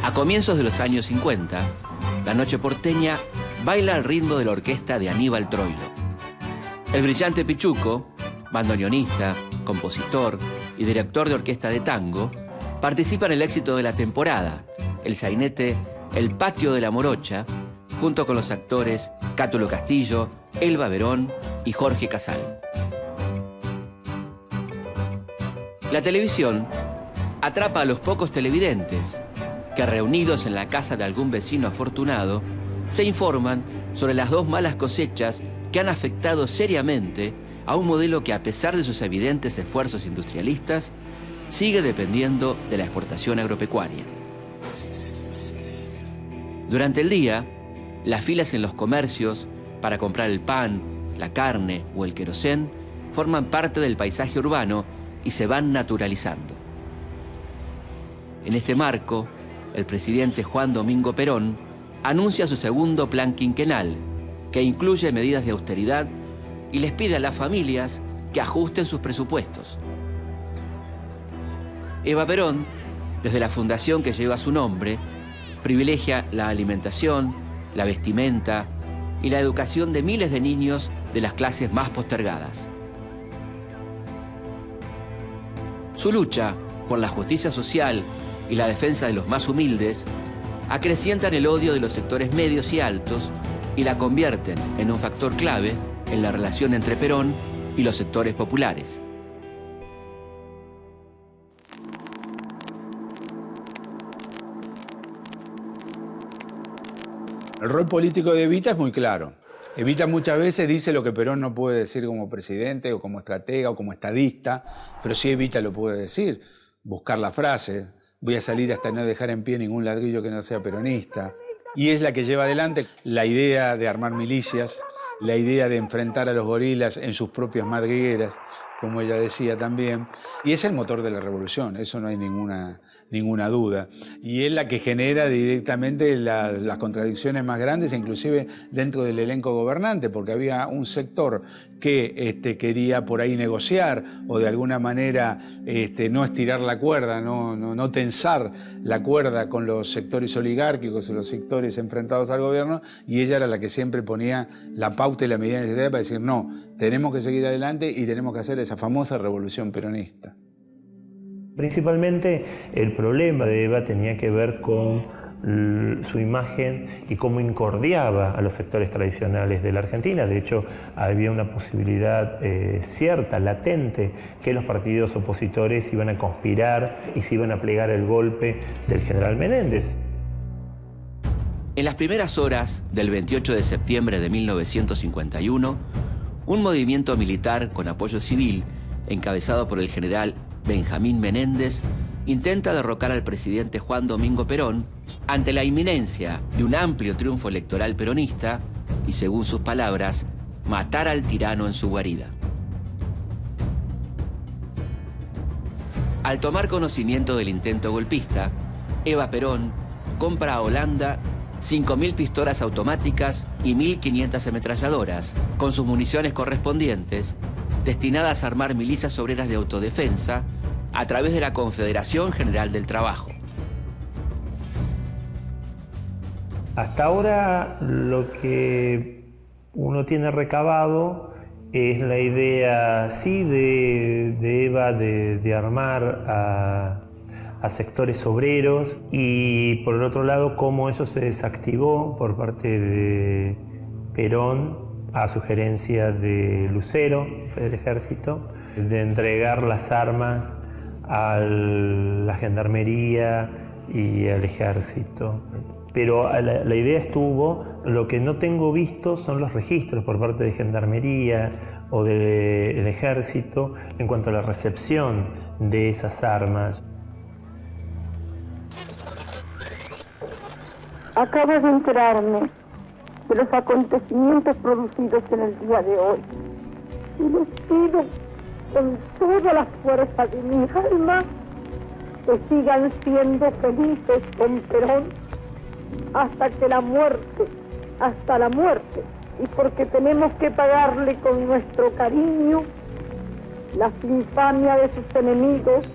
A comienzos de los años 50, la noche porteña baila al ritmo de la orquesta de Aníbal Troilo. El brillante Pichuco, bandoneonista, compositor y director de orquesta de tango, participa en el éxito de la temporada, el sainete El Patio de la Morocha, junto con los actores Cátulo Castillo, Elba Perón y Jorge Casal. La televisión atrapa a los pocos televidentes que, reunidos en la casa de algún vecino afortunado, se informan sobre las dos malas cosechas que han afectado seriamente a un modelo que, a pesar de sus evidentes esfuerzos industrialistas, sigue dependiendo de la exportación agropecuaria. Durante el día, las filas en los comercios para comprar el pan, la carne o el querosén forman parte del paisaje urbano y se van naturalizando. En este marco, el presidente Juan Domingo Perón anuncia su segundo plan quinquenal, que incluye medidas de austeridad y les pide a las familias que ajusten sus presupuestos. Eva Perón, desde la fundación que lleva su nombre, privilegia la alimentación, la vestimenta y la educación de miles de niños de las clases más postergadas. Su lucha por la justicia social y la defensa de los más humildes acrecientan el odio de los sectores medios y altos y la convierten en un factor clave en la relación entre Perón y los sectores populares. El rol político de Evita es muy claro. Evita muchas veces dice lo que Perón no puede decir como presidente o como estratega o como estadista, pero sí Evita lo puede decir. Buscar la frase, voy a salir hasta no dejar en pie ningún ladrillo que no sea peronista. Y es la que lleva adelante la idea de armar milicias, la idea de enfrentar a los gorilas en sus propias madrigueras, como ella decía también, y es el motor de la revolución, eso no hay ninguna duda. Y es la que genera directamente las contradicciones más grandes, inclusive dentro del elenco gobernante, porque había un sector que quería por ahí negociar o de alguna manera no estirar la cuerda, no tensar la cuerda con los sectores oligárquicos y los sectores enfrentados al gobierno, y ella era la que siempre ponía la pauta y la medida necesaria para decir no, tenemos que seguir adelante y tenemos que hacer esa famosa revolución peronista. Principalmente el problema de Eva tenía que ver con su imagen y cómo incordiaba a los sectores tradicionales de la Argentina. De hecho, había una posibilidad cierta, latente, que los partidos opositores iban a conspirar y se iban a plegar el golpe del general Menéndez. En las primeras horas del 28 de septiembre de 1951, un movimiento militar con apoyo civil, encabezado por el general Benjamín Menéndez, intenta derrocar al presidente Juan Domingo Perón ante la inminencia de un amplio triunfo electoral peronista y, según sus palabras, matar al tirano en su guarida. Al tomar conocimiento del intento golpista, Eva Perón compra a Holanda 5.000 pistolas automáticas y 1.500 ametralladoras, con sus municiones correspondientes, destinadas a armar milicias obreras de autodefensa a través de la Confederación General del Trabajo. Hasta ahora lo que uno tiene recabado es la idea, sí, de Eva de armar a sectores obreros, y por el otro lado cómo eso se desactivó por parte de Perón a sugerencia de Lucero, del ejército, de entregar las armas a la gendarmería y al ejército. Pero la idea estuvo, lo que no tengo visto son los registros por parte de gendarmería o del ejército en cuanto a la recepción de esas armas. Acabo de enterarme de los acontecimientos producidos en el día de hoy. Y les pido con todas las fuerzas de mi alma que sigan siendo felices con Perón hasta la muerte, y porque tenemos que pagarle con nuestro cariño las infamias de sus enemigos,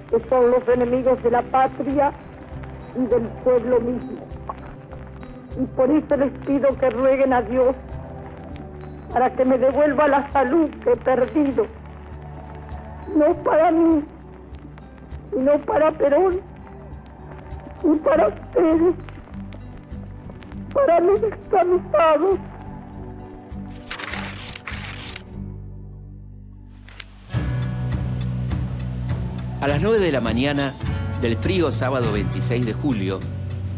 que son los enemigos de la patria, y del pueblo mismo. Y por eso les pido que rueguen a Dios para que me devuelva la salud que he perdido. No para mí, sino para Perón y para ustedes, para mis descamisados. A las 9 de la mañana del frío sábado 26 de julio,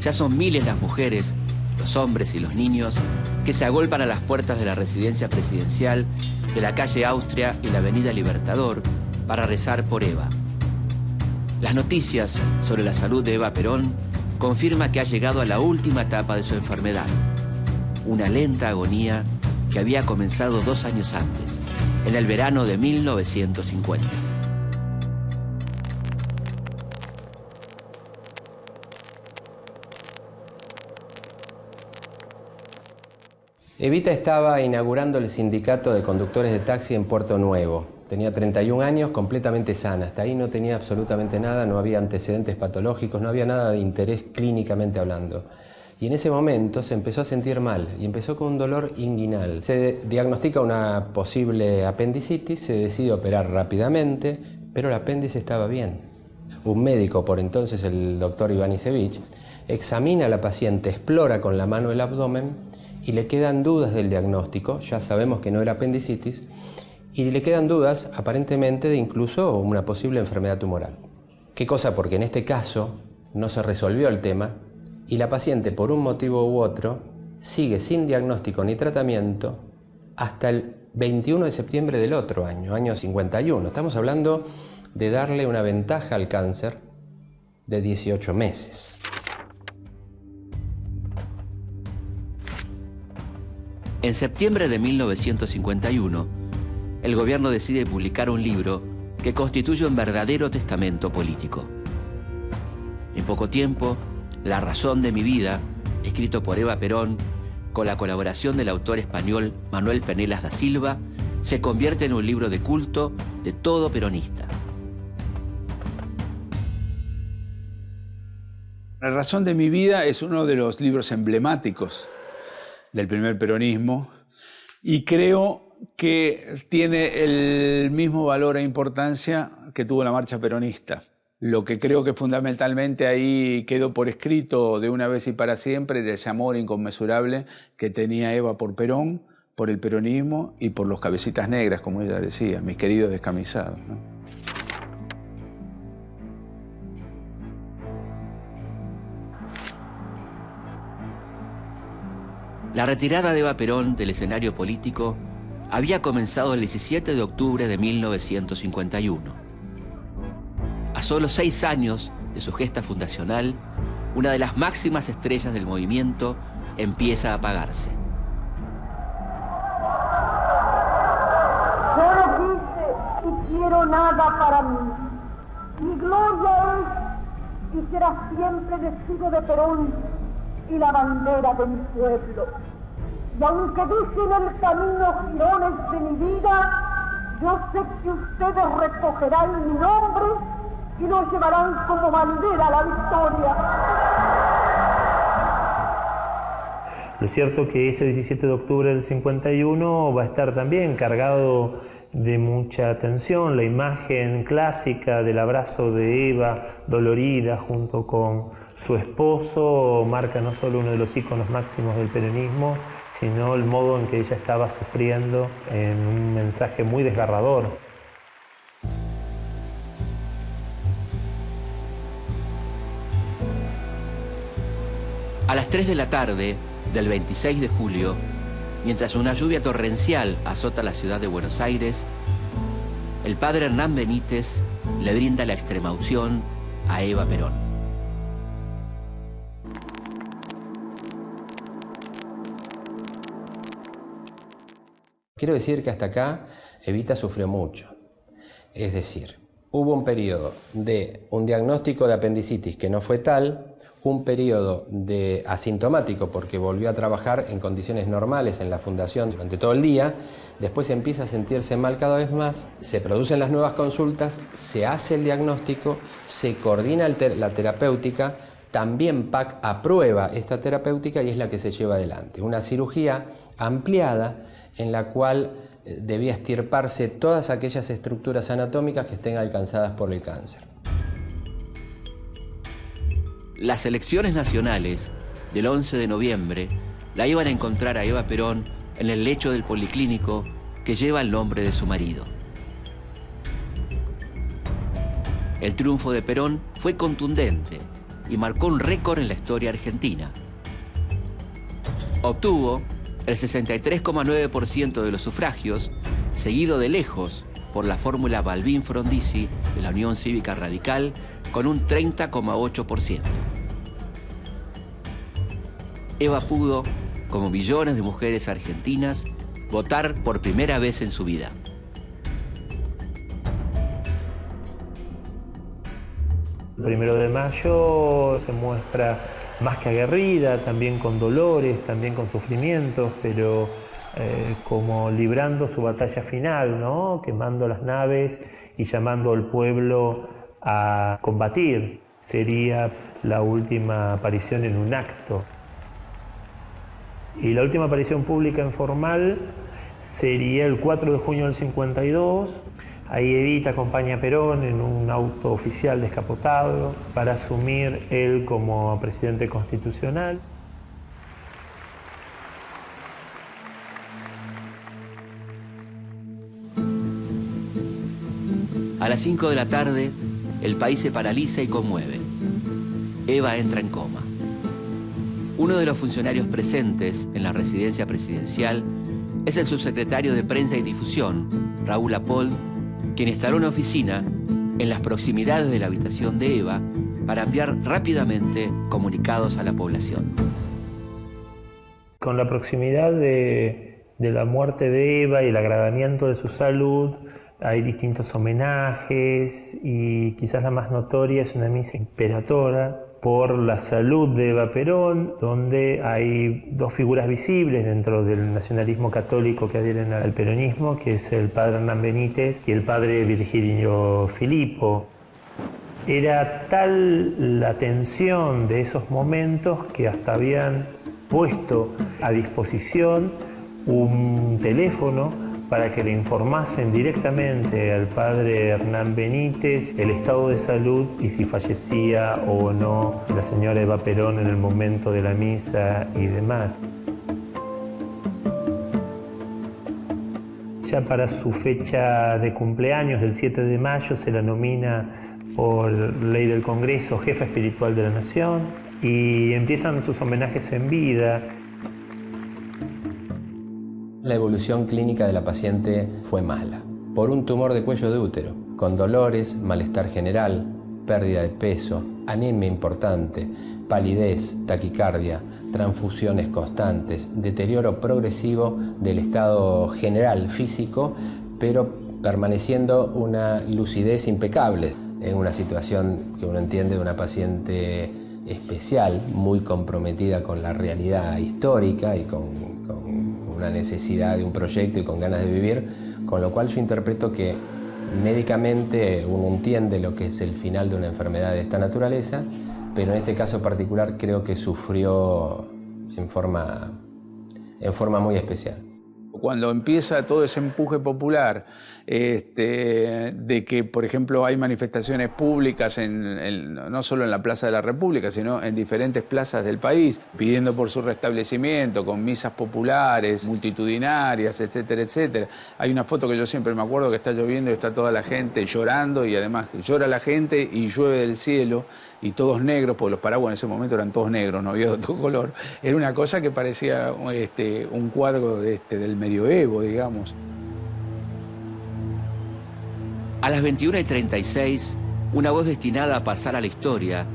ya son miles las mujeres, los hombres y los niños que se agolpan a las puertas de la residencia presidencial de la calle Austria y la avenida Libertador para rezar por Eva. Las noticias sobre la salud de Eva Perón confirman que ha llegado a la última etapa de su enfermedad, una lenta agonía que había comenzado 2 años antes, en el verano de 1950. Evita estaba inaugurando el sindicato de conductores de taxi en Puerto Nuevo. Tenía 31 años, completamente sana. Hasta ahí no tenía absolutamente nada, no había antecedentes patológicos, no había nada de interés clínicamente hablando. Y en ese momento se empezó a sentir mal y empezó con un dolor inguinal. Se diagnostica una posible apendicitis, se decide operar rápidamente, pero el apéndice estaba bien. Un médico, por entonces el doctor Ivanisevich, examina a la paciente, explora con la mano el abdomen y le quedan dudas del diagnóstico. Ya sabemos que no era apendicitis, y le quedan dudas aparentemente de incluso una posible enfermedad tumoral. ¿Qué cosa? Porque en este caso no se resolvió el tema y la paciente, por un motivo u otro, sigue sin diagnóstico ni tratamiento hasta el 21 de septiembre del otro año, año 51. Estamos hablando de darle una ventaja al cáncer de 18 meses. En septiembre de 1951, el gobierno decide publicar un libro que constituye un verdadero testamento político. En poco tiempo, La razón de mi vida, escrito por Eva Perón, con la colaboración del autor español Manuel Penelas da Silva, se convierte en un libro de culto de todo peronista. La razón de mi vida es uno de los libros emblemáticos del primer peronismo y creo que tiene el mismo valor e importancia que tuvo la marcha peronista. Lo que creo que fundamentalmente ahí quedó por escrito de una vez y para siempre era ese amor inconmensurable que tenía Eva por Perón, por el peronismo y por los cabecitas negras, como ella decía, mis queridos descamisados, ¿no? La retirada de Eva Perón del escenario político había comenzado el 17 de octubre de 1951. A solo 6 años de su gesta fundacional, una de las máximas estrellas del movimiento empieza a apagarse. Yo no quise y quiero nada para mí. Mi gloria es y será siempre el escudo de Perón y la bandera de mi pueblo. Y aunque dicen en el camino girones de mi vida, yo sé que ustedes recogerán mi nombre y lo llevarán como bandera a la victoria. Lo cierto que ese 17 de octubre del 51 va a estar también cargado de mucha atención. La imagen clásica del abrazo de Eva dolorida junto con su esposo marca no solo uno de los íconos máximos del peronismo, sino el modo en que ella estaba sufriendo en un mensaje muy desgarrador. A las 3 de la tarde del 26 de julio, mientras una lluvia torrencial azota la ciudad de Buenos Aires, el padre Hernán Benítez le brinda la extremaunción a Eva Perón. Quiero decir que hasta acá Evita sufrió mucho. Es decir, hubo un periodo de un diagnóstico de apendicitis que no fue tal, un periodo de asintomático porque volvió a trabajar en condiciones normales en la fundación durante todo el día, después empieza a sentirse mal cada vez más, se producen las nuevas consultas, se hace el diagnóstico, se coordina la terapéutica, También PAC aprueba esta terapéutica y es la que se lleva adelante. Una cirugía ampliada en la cual debía extirparse todas aquellas estructuras anatómicas que estén alcanzadas por el cáncer. Las elecciones nacionales del 11 de noviembre la iban a encontrar a Eva Perón en el lecho del policlínico que lleva el nombre de su marido. El triunfo de Perón fue contundente y marcó un récord en la historia argentina. Obtuvo el 63,9% de los sufragios, seguido de lejos por la fórmula Balbín-Frondizi de la Unión Cívica Radical con un 30,8%. Eva pudo, como millones de mujeres argentinas, votar por primera vez en su vida. El 1 de mayo se muestra más que aguerrida, también con dolores, también con sufrimientos, pero como librando su batalla final, ¿no? Quemando las naves y llamando al pueblo a combatir. Sería la última aparición en un acto. Y la última aparición pública en formal sería el 4 de junio del 52. Ahí Evita acompaña a Perón en un auto oficial descapotado para asumir él como presidente constitucional. A las 5 de la tarde, el país se paraliza y conmueve. Eva entra en coma. Uno de los funcionarios presentes en la residencia presidencial es el subsecretario de Prensa y Difusión, Raúl Apold, quien instaló una oficina en las proximidades de la habitación de Eva para enviar rápidamente comunicados a la población. Con la proximidad de la muerte de Eva y el agravamiento de su salud, hay distintos homenajes y quizás la más notoria es una misa imperatoria por la salud de Eva Perón, donde hay dos figuras visibles dentro del nacionalismo católico que adhieren al peronismo, que es el padre Hernán Benítez y el padre Virgilio Filippo. Era tal la tensión de esos momentos que hasta habían puesto a disposición un teléfono para que le informasen directamente al padre Hernán Benítez el estado de salud y si fallecía o no la señora Eva Perón en el momento de la misa y demás. Ya para su fecha de cumpleaños, del 7 de mayo, se la nomina por ley del Congreso jefa espiritual de la Nación y empiezan sus homenajes en vida. La evolución clínica de la paciente fue mala. Por un tumor de cuello de útero, con dolores, malestar general, pérdida de peso, anemia importante, palidez, taquicardia, transfusiones constantes, deterioro progresivo del estado general físico, pero permaneciendo una lucidez impecable en una situación que uno entiende de una paciente especial, muy comprometida con la realidad histórica y con una necesidad de un proyecto y con ganas de vivir, con lo cual yo interpreto que médicamente uno entiende lo que es el final de una enfermedad de esta naturaleza, pero en este caso particular creo que sufrió en forma muy especial. Cuando empieza todo ese empuje popular de que, por ejemplo, hay manifestaciones públicas no solo en la Plaza de la República, sino en diferentes plazas del país, pidiendo por su restablecimiento, con misas populares, multitudinarias, etcétera, etcétera. Hay una foto que yo siempre me acuerdo que está lloviendo y está toda la gente llorando y además llora la gente y llueve del cielo y todos negros, porque los paraguas en ese momento eran todos negros, no había otro color. Era una cosa que parecía un cuadro del medioevo, digamos. A las 21:36, una voz destinada a pasar a la historia,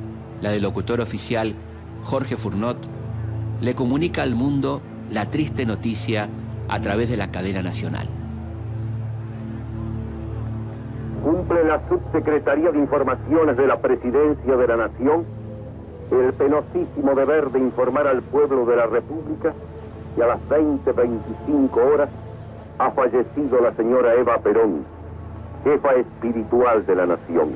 la del locutor oficial Jorge Fournot, le comunica al mundo la triste noticia a través de la cadena nacional. Cumple la Subsecretaría de Informaciones de la Presidencia de la Nación el penosísimo deber de informar al pueblo de la República que a las 20:25 horas ha fallecido la señora Eva Perón, jefa espiritual de la Nación.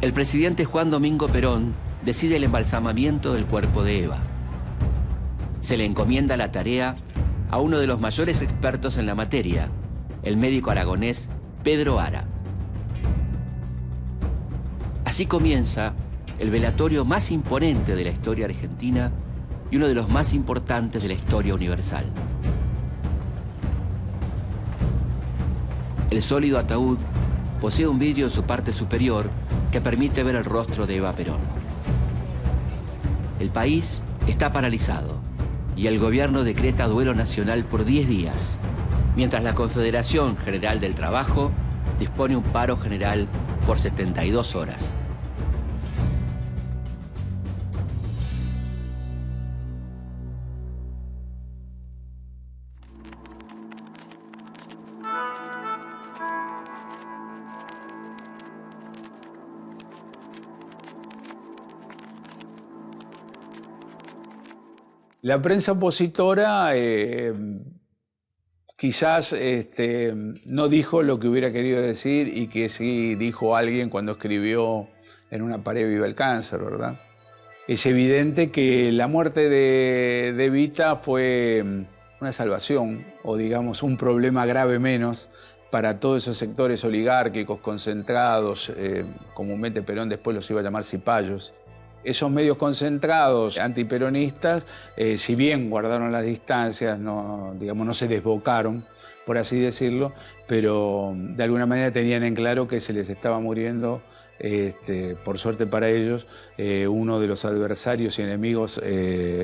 el presidente Juan Domingo Perón decide el embalsamamiento del cuerpo de Eva. Se le encomienda la tarea a uno de los mayores expertos en la materia, el médico aragonés Pedro Ara. Así comienza el velatorio más imponente de la historia argentina y uno de los más importantes de la historia universal. El sólido ataúd posee un vidrio en su parte superior que permite ver el rostro de Eva Perón. El país está paralizado y el gobierno decreta duelo nacional por 10 días, mientras la Confederación General del Trabajo dispone un paro general por 72 horas. La prensa opositora quizás no dijo lo que hubiera querido decir y que sí dijo alguien cuando escribió En una pared vive el cáncer, ¿verdad? Es evidente que la muerte de Evita fue una salvación, o digamos un problema grave menos para todos esos sectores oligárquicos concentrados, comúnmente Perón después los iba a llamar cipayos. Esos medios concentrados antiperonistas, si bien guardaron las distancias, no se desbocaron, por así decirlo, pero de alguna manera tenían en claro que se les estaba muriendo, por suerte para ellos, uno de los adversarios y enemigos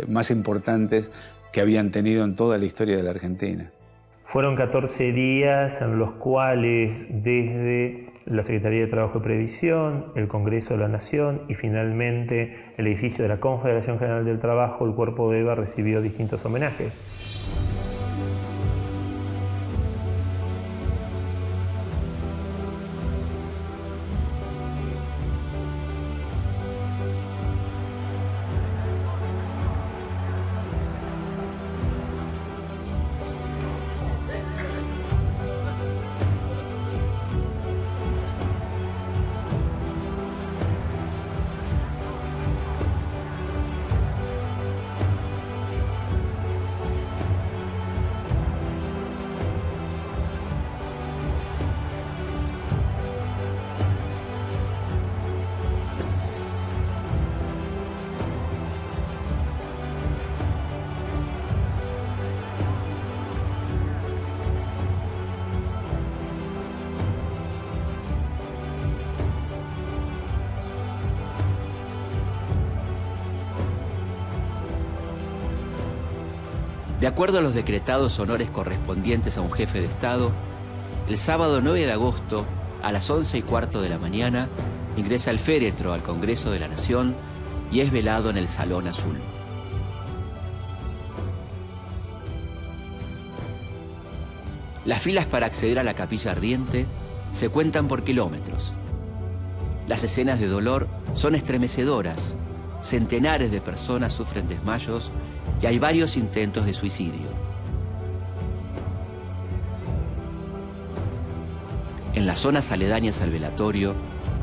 más importantes que habían tenido en toda la historia de la Argentina. Fueron 14 días en los cuales desde la Secretaría de Trabajo y Previsión, el Congreso de la Nación y finalmente el edificio de la Confederación General del Trabajo, el cuerpo de Eva recibió distintos homenajes. De acuerdo a los decretados honores correspondientes a un jefe de Estado, el sábado 9 de agosto, a las 11:15 de la mañana, ingresa el féretro al Congreso de la Nación y es velado en el Salón Azul. Las filas para acceder a la capilla ardiente se cuentan por kilómetros. Las escenas de dolor son estremecedoras. Centenares de personas sufren desmayos y hay varios intentos de suicidio. En las zonas aledañas al velatorio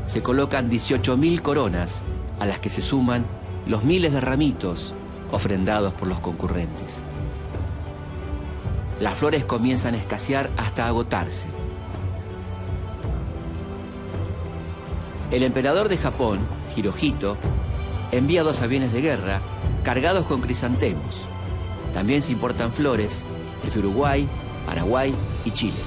se colocan 18.000 coronas, a las que se suman los miles de ramitos ofrendados por los concurrentes. Las flores comienzan a escasear hasta agotarse. El emperador de Japón, Hirohito, envía 2 aviones de guerra cargados con crisantemos. También se importan flores de Uruguay, Paraguay y Chile.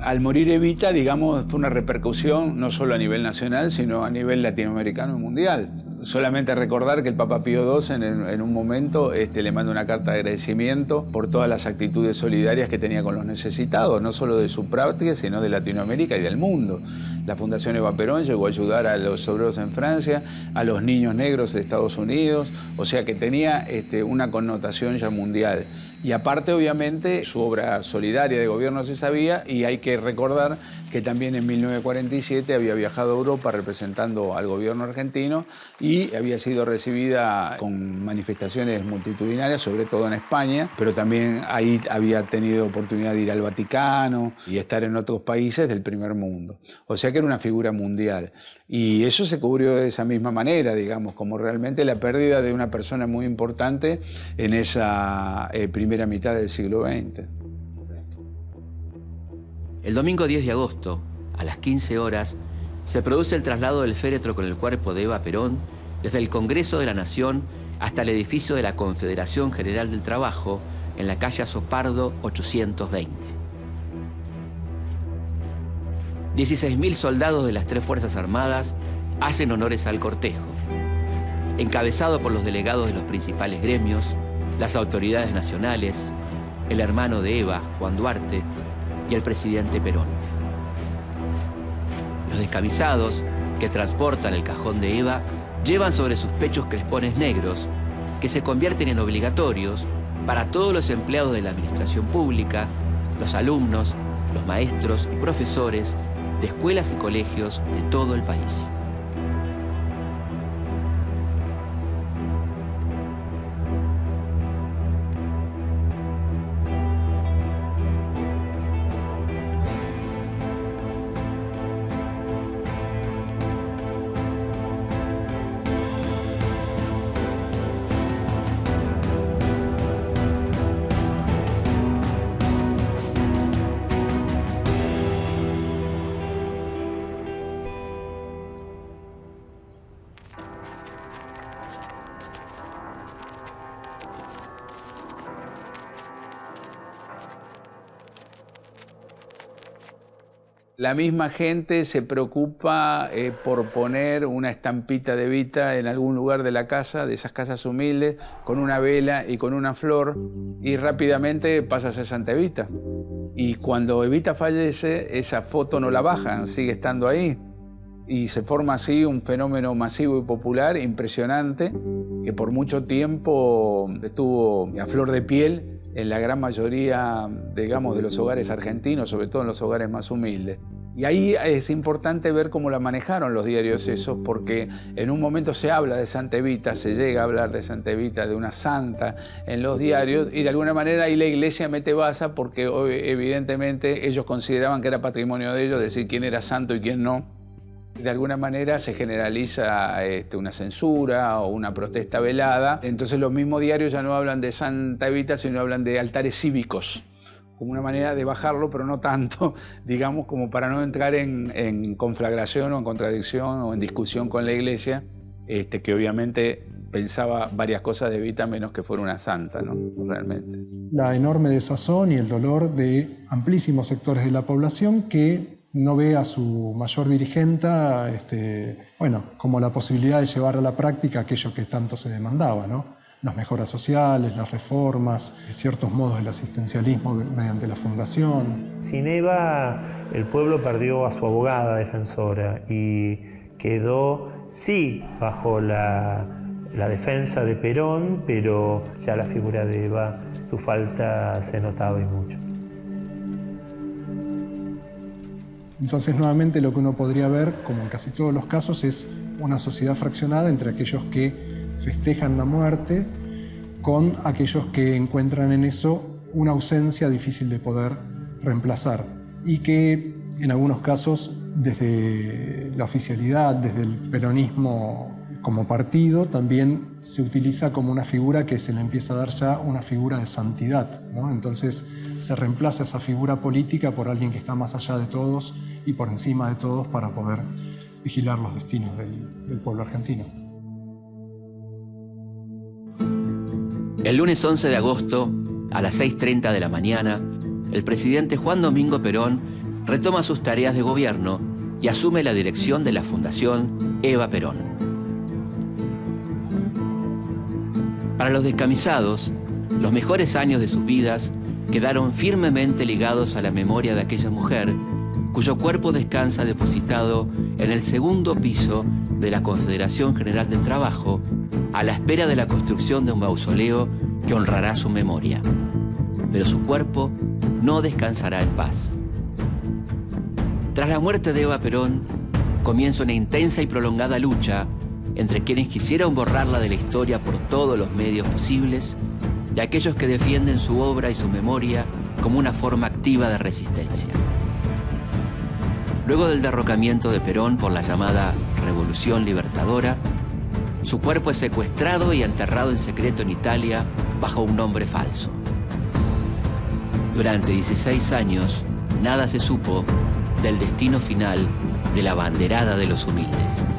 Al morir Evita, digamos, fue una repercusión no solo a nivel nacional, sino a nivel latinoamericano y mundial. Solamente recordar que el Papa Pío II en un momento le manda una carta de agradecimiento por todas las actitudes solidarias que tenía con los necesitados, no solo de su patria, sino de Latinoamérica y del mundo. La Fundación Eva Perón llegó a ayudar a los obreros en Francia, a los niños negros de Estados Unidos, o sea que tenía una connotación ya mundial. Y aparte, obviamente, su obra solidaria de gobierno se sabía, y hay que recordar que también en 1947 había viajado a Europa representando al gobierno argentino y había sido recibida con manifestaciones multitudinarias, sobre todo en España, pero también ahí había tenido oportunidad de ir al Vaticano y estar en otros países del primer mundo. O sea que era una figura mundial. Y eso se cubrió de esa misma manera, digamos, como realmente la pérdida de una persona muy importante en esa primera mitad del siglo XX. El domingo 10 de agosto, a las 15 horas, se produce el traslado del féretro con el cuerpo de Eva Perón desde el Congreso de la Nación hasta el edificio de la Confederación General del Trabajo en la calle Azopardo 820. 16.000 soldados de las tres Fuerzas Armadas hacen honores al cortejo, encabezado por los delegados de los principales gremios, las autoridades nacionales, el hermano de Eva, Juan Duarte, y el presidente Perón. Los descamisados, que transportan el cajón de Eva, llevan sobre sus pechos crespones negros que se convierten en obligatorios para todos los empleados de la administración pública, los alumnos, los maestros y profesores de escuelas y colegios de todo el país. La misma gente se preocupa por poner una estampita de Evita en algún lugar de la casa, de esas casas humildes, con una vela y con una flor, y rápidamente pasa a ser Santa Evita. Y cuando Evita fallece, esa foto no la bajan, sigue estando ahí. Y se forma así un fenómeno masivo y popular impresionante, que por mucho tiempo estuvo a flor de piel en la gran mayoría, digamos, de los hogares argentinos, sobre todo en los hogares más humildes. Y ahí es importante ver cómo la manejaron los diarios esos, porque en un momento se habla de Santa Evita, se llega a hablar de Santa Evita, de una santa en los diarios, y de alguna manera ahí la iglesia mete baza, porque evidentemente ellos consideraban que era patrimonio de ellos decir quién era santo y quién no. De alguna manera se generaliza una censura o una protesta velada. Entonces los mismos diarios ya no hablan de Santa Evita, sino hablan de altares cívicos, como una manera de bajarlo, pero no tanto, digamos, como para no entrar en conflagración o en contradicción o en discusión con la iglesia, que obviamente pensaba varias cosas de Evita menos que fuera una santa, ¿no? Realmente. La enorme desazón y el dolor de amplísimos sectores de la población que no ve a su mayor dirigenta como la posibilidad de llevar a la práctica aquello que tanto se demandaba, ¿no? Las mejoras sociales, las reformas, ciertos modos del asistencialismo mediante la fundación. Sin Eva, el pueblo perdió a su abogada defensora y quedó, sí, bajo la defensa de Perón, pero ya la figura de Eva, su falta se notaba y mucho. Entonces, nuevamente, lo que uno podría ver, como en casi todos los casos, es una sociedad fraccionada entre aquellos que festejan la muerte con aquellos que encuentran en eso una ausencia difícil de poder reemplazar y que, en algunos casos, desde la oficialidad, desde el peronismo como partido, también se utiliza como una figura que se le empieza a dar ya una figura de santidad, ¿no? Entonces se reemplaza esa figura política por alguien que está más allá de todos y por encima de todos para poder vigilar los destinos del pueblo argentino. El lunes 11 de agosto, a las 6:30 de la mañana, el presidente Juan Domingo Perón retoma sus tareas de gobierno y asume la dirección de la Fundación Eva Perón. Para los descamisados, los mejores años de sus vidas quedaron firmemente ligados a la memoria de aquella mujer cuyo cuerpo descansa depositado en el segundo piso de la Confederación General del Trabajo, a la espera de la construcción de un mausoleo que honrará su memoria. pero su cuerpo no descansará en paz. Tras la muerte de Eva Perón, comienza una intensa y prolongada lucha entre quienes quisieron borrarla de la historia por todos los medios posibles y aquellos que defienden su obra y su memoria como una forma activa de resistencia. Luego del derrocamiento de Perón por la llamada Revolución Libertadora, su cuerpo es secuestrado y enterrado en secreto en Italia bajo un nombre falso. Durante 16 años, nada se supo del destino final de la abanderada de los humildes.